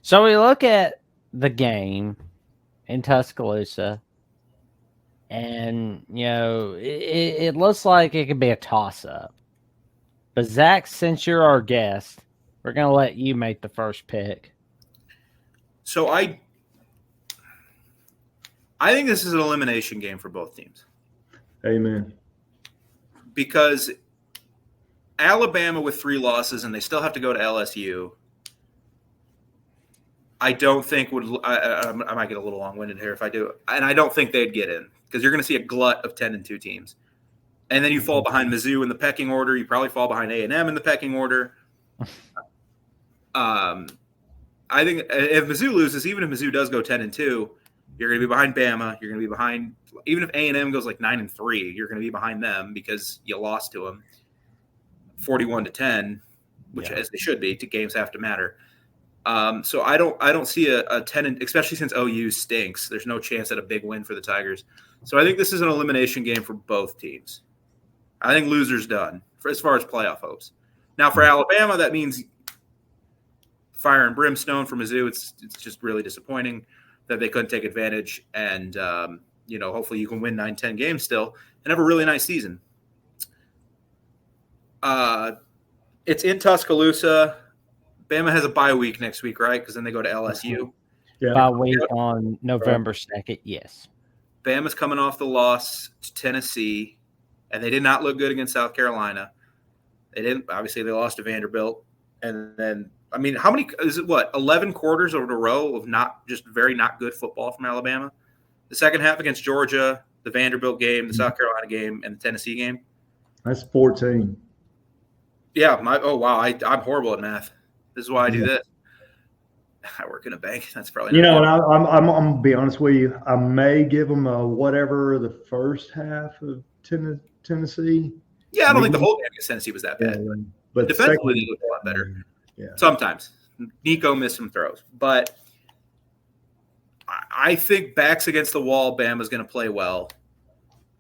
So we look at the game in Tuscaloosa, and it looks like it could be a toss-up. But Zach, since you're our guest, we're gonna let you make the first pick. So I think this is an elimination game for both teams. Amen. Because Alabama with 3 losses and they still have to go to LSU. I don't think I might get a little long-winded here if I do, and I don't think they'd get in because you're going to see a glut of 10-2 teams, and then you fall behind Mizzou in the pecking order. You probably fall behind A&M in the pecking order. I think if Mizzou loses, even if Mizzou does go 10-2, you're going to be behind Bama. You're going to be behind, even if A&M goes like 9-3, you're going to be behind them because you lost to them 41-10, which as they should be. Games have to matter. So I don't see a 10, especially since OU stinks. There's no chance at a big win for the Tigers. So I think this is an elimination game for both teams. I think loser's done as far as playoff hopes. Now for Alabama, that means fire and brimstone. For Mizzou, it's just really disappointing that they couldn't take advantage. And hopefully you can win 9-10 games still and have a really nice season. It's in Tuscaloosa. Bama has a bye week next week, right? Because then they go to LSU. Yeah. Bye week on November 2nd, yes. Bama's coming off the loss to Tennessee, and they did not look good against South Carolina. They didn't. Obviously, they lost to Vanderbilt. And then, how many – is it 11 quarters in a row of not good football from Alabama? The second half against Georgia, the Vanderbilt game, the South Carolina game, and the Tennessee game. That's 14. Yeah. I'm horrible at math. This is why I do this. I work in a bank. That's probably not and I'm going to be honest with you. I may give them a whatever the first half of Tennessee. Yeah, I don't think the whole game against Tennessee was that bad. Yeah, but defensively, they looked a lot better. Yeah. Sometimes. Nico missed some throws. But I think backs against the wall, Bama's going to play well.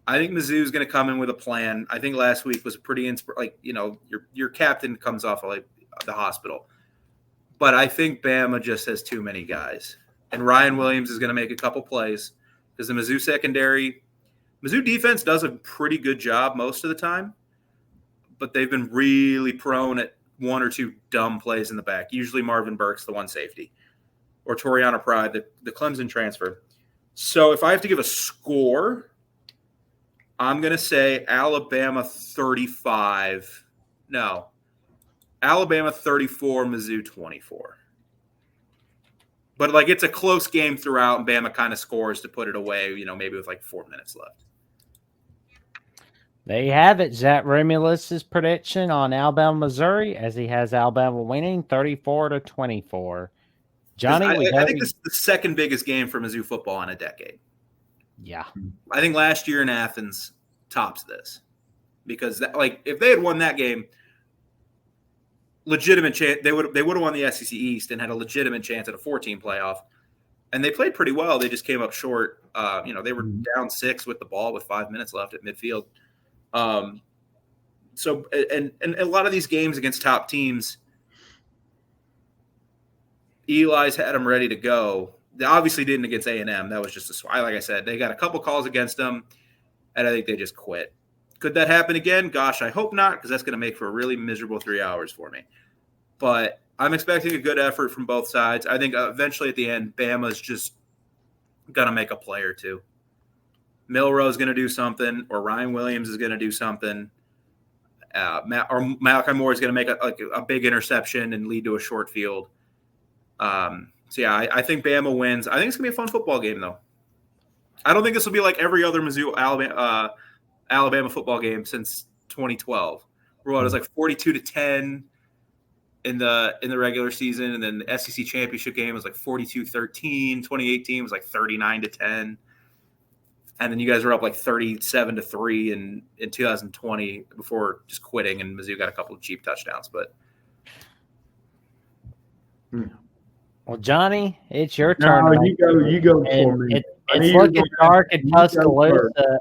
I think Mizzou's going to come in with a plan. I think last week was pretty your captain comes off of the hospital. But I think Bama just has too many guys. And Ryan Williams is going to make a couple plays because the Mizzou defense does a pretty good job most of the time. But they've been really prone at 1 or 2 dumb plays in the back. Usually Marvin Burke's the one safety. Or Toriana Pride, the Clemson transfer. So if I have to give a score, I'm going to say Alabama 35. No. Alabama 34, Mizzou 24. But it's a close game throughout, and Bama kind of scores to put it away, maybe with 4 minutes left. There you have it. Zach Romulus's prediction on Alabama, Missouri, as he has Alabama winning 34-24. Johnny, I think this is the second biggest game for Mizzou football in a decade. Yeah. I think last year in Athens tops this. Because if they had won that game, legitimate chance they would have won the SEC East and had a legitimate chance at a 14 playoff, and they played pretty well. They just came up short. They were down 6 with the ball with 5 minutes left at midfield. So a lot of these games against top teams, Eli's had them ready to go. They obviously didn't against A&M. That was just like I said, they got a couple calls against them, and I think they just quit. Could that happen again? Gosh, I hope not, because that's going to make for a really miserable 3 hours for me. But I'm expecting a good effort from both sides. I think eventually at the end, Bama's just going to make a play or two. Milroe's going to do something, or Ryan Williams is going to do something. Malachi Moore is going to make a big interception and lead to a short field. I think Bama wins. I think it's going to be a fun football game, though. I don't think this will be like every other Mizzou Alabama football game since 2012. Where it was 42-10 in the regular season, and then the SEC championship game was 42-13. 2018 was 39-10, and then you guys were up 37-3 in 2020 before just quitting, and Mizzou got a couple of cheap touchdowns. But well, Johnny, it's your turn. No, you go for me. It's looking dark in Tuscaloosa.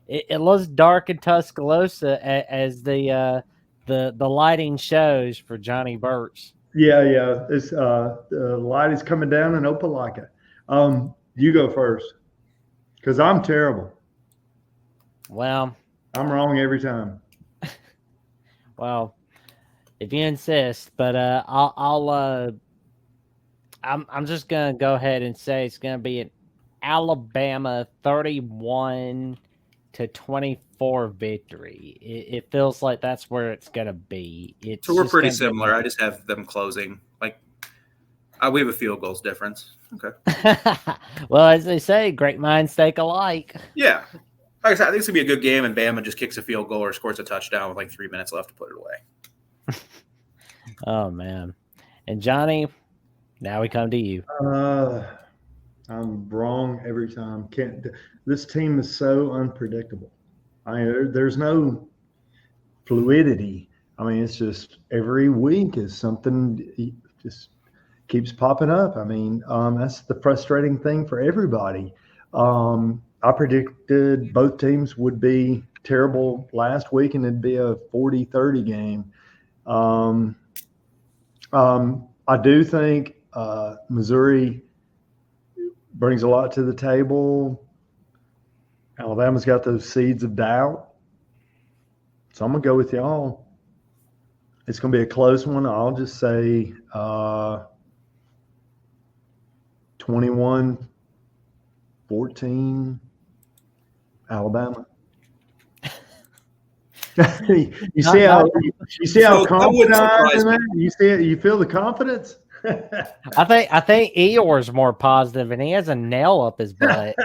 It looks dark in Tuscaloosa as the lighting shows for Johnny Burks. Yeah. It's the light is coming down in Opelika. You go first, because I'm terrible. Well, I'm wrong every time. well, if you insist, but I'm just gonna go ahead and say it's gonna be an Alabama 31-24 victory. It feels like that's where it's gonna be. It's So we're just pretty gonna similar. I just have them closing. Like we have a field goals difference. Okay. Well, as they say, great minds think alike. Yeah. Like I said, I think it's gonna be a good game, and Bama just kicks a field goal or scores a touchdown with like 3 minutes left to put it away. Oh man. And Johnny, now we come to you. I'm wrong every time. Can't. This team is so unpredictable. There's no fluidity. I mean, it's just every week is something just keeps popping up. I mean, that's the frustrating thing for everybody. I predicted both teams would be terrible last week, and it'd be a 40-30 game. I do think Missouri brings a lot to the table. Alabama's got those seeds of doubt. So I'm going to go with y'all. It's going to be a close one. I'll just say 21-14 Alabama. you see how confident I am in that? You feel the confidence? I think Eeyore's more positive, and he has a nail up his butt.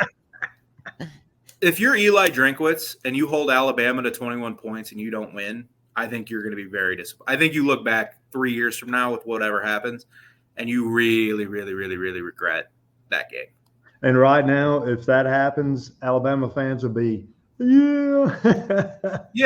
If you're Eli Drinkwitz and you hold Alabama to 21 points and you don't win, I think you're going to be very disappointed. I think you look back 3 years from now with whatever happens, and you really, really, really, really regret that game. And right now, if that happens, Alabama fans will be, yeah. Yeah.